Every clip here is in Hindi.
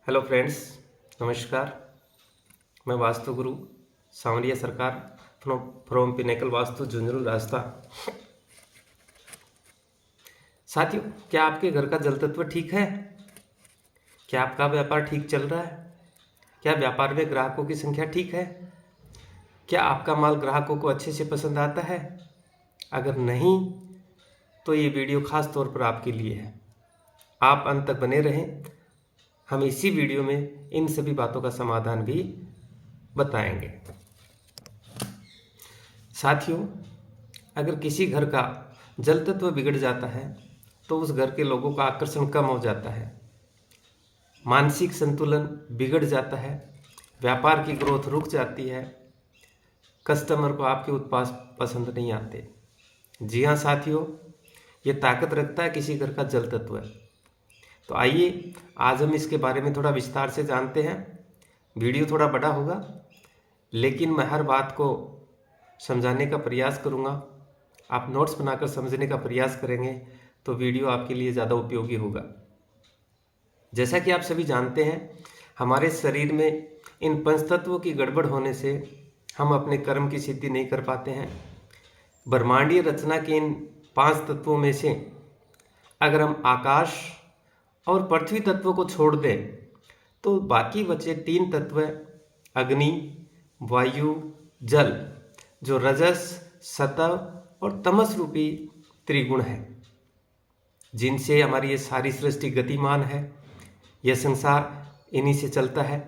हेलो फ्रेंड्स, नमस्कार। मैं वास्तु गुरु सांवरिया सरकार फ्रॉम पिनेकल वास्तु झुंझुनू राजस्थान। साथियों, क्या आपके घर का जल तत्व ठीक है? क्या आपका व्यापार ठीक चल रहा है? क्या व्यापार में ग्राहकों की संख्या ठीक है? क्या आपका माल ग्राहकों को अच्छे से पसंद आता है? अगर नहीं तो ये वीडियो खास तौर पर आपके लिए है। आप अंत तक बने रहें। हम इसी वीडियो में इन सभी बातों का समाधान भी बताएंगे। साथियों, अगर किसी घर का जल तत्व बिगड़ जाता है तो उस घर के लोगों का आकर्षण कम हो जाता है, मानसिक संतुलन बिगड़ जाता है, व्यापार की ग्रोथ रुक जाती है, कस्टमर को आपके उत्पाद पसंद नहीं आते। जी हाँ साथियों, ये ताकत रखता है किसी घर का जल तत्व। तो आइए आज हम इसके बारे में थोड़ा विस्तार से जानते हैं। वीडियो थोड़ा बड़ा होगा, लेकिन मैं हर बात को समझाने का प्रयास करूँगा। आप नोट्स बनाकर समझने का प्रयास करेंगे तो वीडियो आपके लिए ज़्यादा उपयोगी होगा। जैसा कि आप सभी जानते हैं, हमारे शरीर में इन पंचतत्वों की गड़बड़ होने से हम अपने कर्म की सिद्धि नहीं कर पाते हैं। ब्रह्मांडीय रचना के इन 5 तत्वों में से अगर हम आकाश और पृथ्वी तत्व को छोड़ दें तो बाकी बचे 3 तत्व अग्नि, वायु, जल, जो रजस, सतव और तमस रूपी त्रिगुण है, जिनसे हमारी ये सारी सृष्टि गतिमान है। यह संसार इन्हीं से चलता है।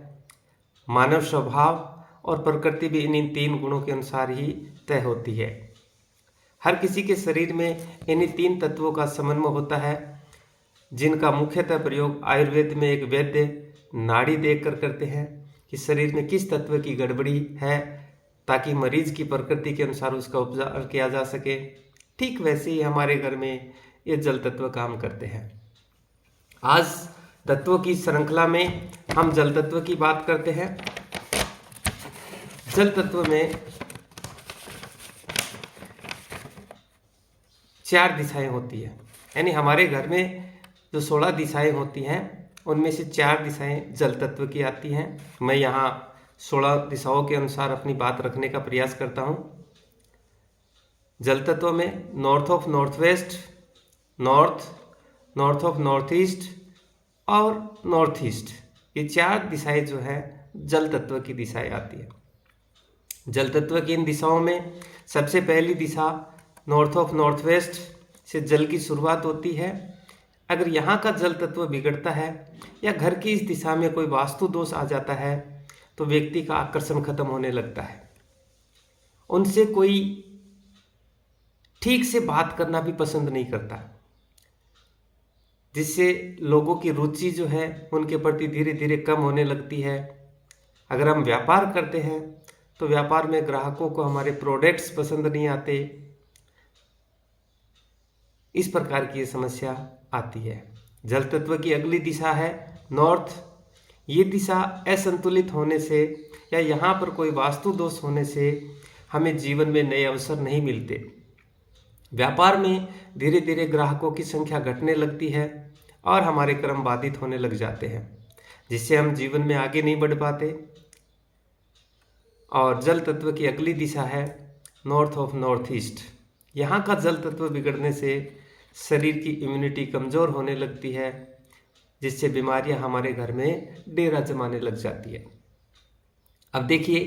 मानव स्वभाव और प्रकृति भी इन 3 गुणों के अनुसार ही तय होती है। हर किसी के शरीर में इन्हीं 3 तत्वों का समन्वय होता है, जिनका मुख्यतः प्रयोग आयुर्वेद में एक वैद्य नाड़ी देखकर करते हैं कि शरीर में किस तत्व की गड़बड़ी है, ताकि मरीज की प्रकृति के अनुसार उसका उपचार किया जा सके। ठीक वैसे ही हमारे घर में ये जल तत्व काम करते हैं। आज तत्वों की श्रृंखला में हम जल तत्व की बात करते हैं। जल तत्व में 4 दिशाएं होती है, यानी हमारे घर में जो 16 दिशाएं होती हैं उनमें से 4 दिशाएं जल तत्व की आती हैं। मैं यहाँ 16 दिशाओं के अनुसार अपनी बात रखने का प्रयास करता हूँ। जल तत्व में north of north west, north of north east और नॉर्थ ईस्ट, ये 4 दिशाएं जो है जल तत्व की दिशाएं आती है। जल तत्व की इन दिशाओं में सबसे पहली दिशा नॉर्थ ऑफ नॉर्थ वेस्ट से जल की शुरुआत होती है। अगर यहाँ का जल तत्व बिगड़ता है या घर की इस दिशा में कोई वास्तु दोष आ जाता है तो व्यक्ति का आकर्षण खत्म होने लगता है। उनसे कोई ठीक से बात करना भी पसंद नहीं करता, जिससे लोगों की रुचि जो है उनके प्रति धीरे धीरे कम होने लगती है। अगर हम व्यापार करते हैं तो व्यापार में ग्राहकों को हमारे प्रोडक्ट्स पसंद नहीं आते। इस प्रकार की ये समस्या आती है। जल तत्व की अगली दिशा है नॉर्थ। ये दिशा असंतुलित होने से या यहाँ पर कोई वास्तु दोष होने से हमें जीवन में नए अवसर नहीं मिलते। व्यापार में धीरे धीरे ग्राहकों की संख्या घटने लगती है और हमारे कर्म बाधित होने लग जाते हैं, जिससे हम जीवन में आगे नहीं बढ़ पाते। और जल तत्व की अगली दिशा है नॉर्थ ऑफ नॉर्थ ईस्ट। यहाँ का जल तत्व बिगड़ने से शरीर की इम्यूनिटी कमज़ोर होने लगती है, जिससे बीमारियां हमारे घर में डेरा जमाने लग जाती है। अब देखिए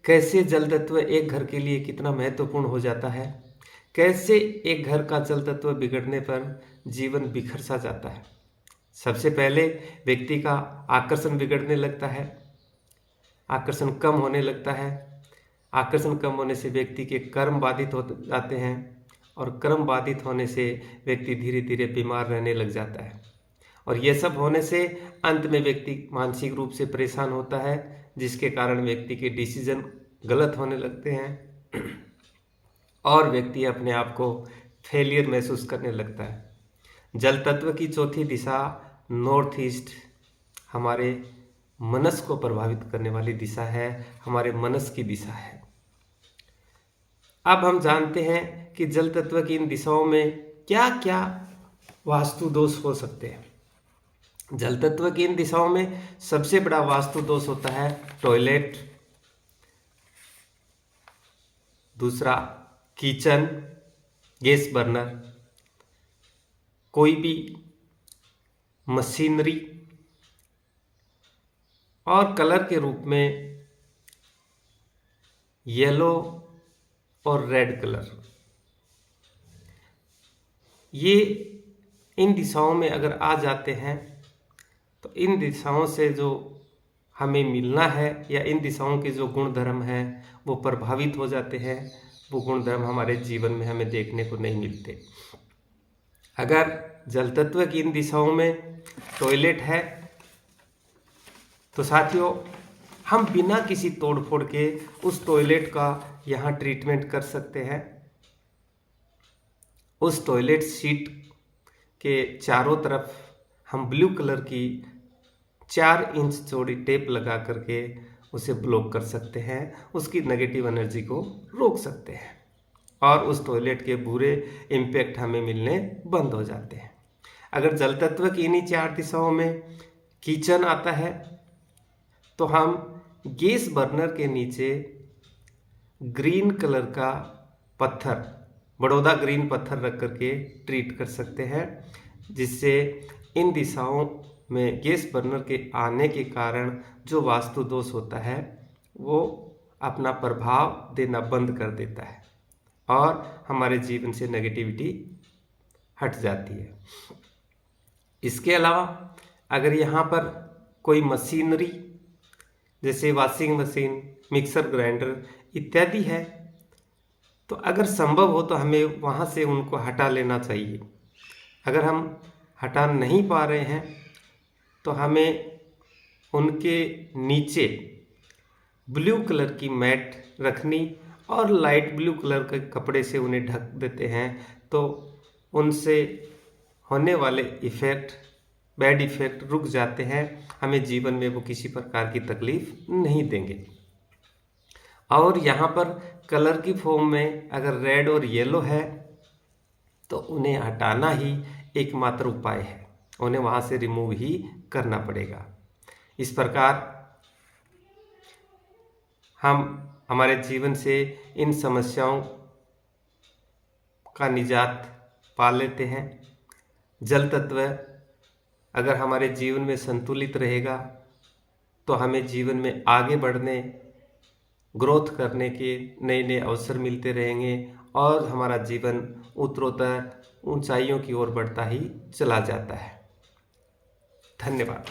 कैसे जल तत्व एक घर के लिए कितना महत्वपूर्ण हो जाता है, कैसे एक घर का जल तत्व बिगड़ने पर जीवन बिखर सा जाता है। सबसे पहले व्यक्ति का आकर्षण बिगड़ने लगता है, आकर्षण कम होने लगता है। आकर्षण कम होने से व्यक्ति के कर्म बाधित हो जाते हैं और कर्म बाधित होने से व्यक्ति धीरे धीरे बीमार रहने लग जाता है। और यह सब होने से अंत में व्यक्ति मानसिक रूप से परेशान होता है, जिसके कारण व्यक्ति के डिसीजन गलत होने लगते हैं और व्यक्ति अपने आप को फेलियर महसूस करने लगता है। जल तत्व की चौथी दिशा नॉर्थ ईस्ट हमारे मनस को प्रभावित करने वाली दिशा है, हमारे मनस की दिशा है। अब हम जानते हैं कि जल तत्व की इन दिशाओं में क्या क्या वास्तु दोष हो सकते हैं। जल तत्व की इन दिशाओं में सबसे बड़ा वास्तु दोष होता है टॉयलेट, दूसरा किचन, गैस बर्नर, कोई भी मशीनरी, और कलर के रूप में येलो और रेड कलर। ये इन दिशाओं में अगर आ जाते हैं तो इन दिशाओं से जो हमें मिलना है या इन दिशाओं के जो गुण धर्म हैं वो प्रभावित हो जाते हैं। वो गुण धर्म हमारे जीवन में हमें देखने को नहीं मिलते। अगर जल तत्व की इन दिशाओं में टॉयलेट है तो साथियों हम बिना किसी तोड़फोड़ के उस टॉयलेट का यहाँ ट्रीटमेंट कर सकते हैं। उस टॉयलेट सीट के चारों तरफ हम ब्लू कलर की 4 इंच चौड़ी टेप लगा करके उसे ब्लॉक कर सकते हैं, उसकी नेगेटिव एनर्जी को रोक सकते हैं और उस टॉयलेट के बुरे इम्पैक्ट हमें मिलने बंद हो जाते हैं। अगर जल तत्व की इन्हीं 4 दिशाओं में किचन आता है तो हम गैस बर्नर के नीचे ग्रीन कलर का पत्थर, बड़ौदा ग्रीन पत्थर रख करके ट्रीट कर सकते हैं, जिससे इन दिशाओं में गैस बर्नर के आने के कारण जो वास्तु दोष होता है वो अपना प्रभाव देना बंद कर देता है और हमारे जीवन से नेगेटिविटी हट जाती है। इसके अलावा अगर यहाँ पर कोई मशीनरी जैसे वॉशिंग मशीन, मिक्सर ग्राइंडर इत्यादि है तो अगर संभव हो तो हमें वहाँ से उनको हटा लेना चाहिए। अगर हम हटा नहीं पा रहे हैं तो हमें उनके नीचे ब्लू कलर की मैट रखनी और लाइट ब्लू कलर के कपड़े से उन्हें ढक देते हैं तो उनसे होने वाले इफ़ेक्ट, बैड इफ़ेक्ट रुक जाते हैं। हमें जीवन में वो किसी प्रकार की तकलीफ नहीं देंगे। और यहाँ पर कलर की फॉर्म में अगर रेड और येलो है तो उन्हें हटाना ही एकमात्र उपाय है, उन्हें वहाँ से रिमूव ही करना पड़ेगा। इस प्रकार हम हमारे जीवन से इन समस्याओं का निजात पा लेते हैं। जल तत्व अगर हमारे जीवन में संतुलित रहेगा तो हमें जीवन में आगे बढ़ने, ग्रोथ करने के नए नए अवसर मिलते रहेंगे और हमारा जीवन उत्तरोत्तर ऊंचाइयों की ओर बढ़ता ही चला जाता है। धन्यवाद।